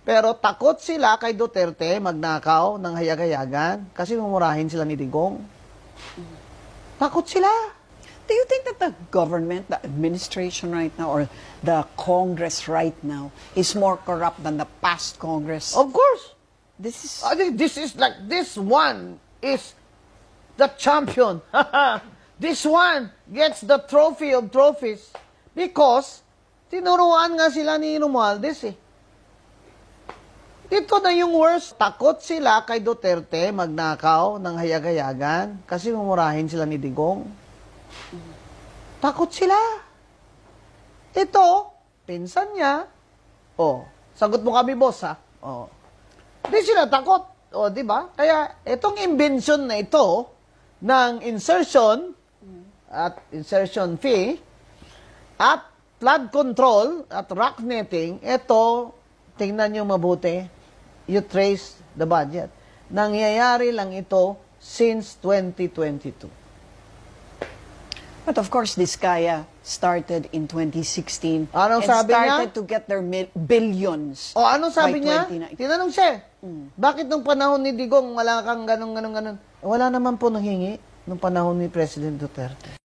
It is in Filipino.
Pero takot sila kay Duterte magnakaw ng hayag-hayagan kasi mumurahin sila ni Digong. Takot sila. Do you think that the government, the administration right now, or the Congress right now is more corrupt than the past Congress? Of course. This is... I think this is like, this one is the champion. This one gets the trophy of trophies because tinuruan nga sila ni Romualdez eh. Ito na yung worst. Takot sila kay Duterte magnakaw ng hayag-hayagan kasi mumurahin sila ni Digong. Takot sila. Ito, pinsan niya. Oh, sagot mo kami, boss, ha? Oh. Hindi sila takot. Oh, di ba? Kaya itong invention na ito ng insertion at insertion fee at flood control at rock netting, ito, tingnan nyo mabuti. You trace the budget. Nangyayari lang ito since 2022. But of course, Diskaya started in 2016 Anong and sabi started niya? to get their billions. O, anong sabi by niya? 2019. Tinanong siya, bakit nung panahon ni Digong wala kang ganun? Wala naman po nanghingi nung panahon ni President Duterte.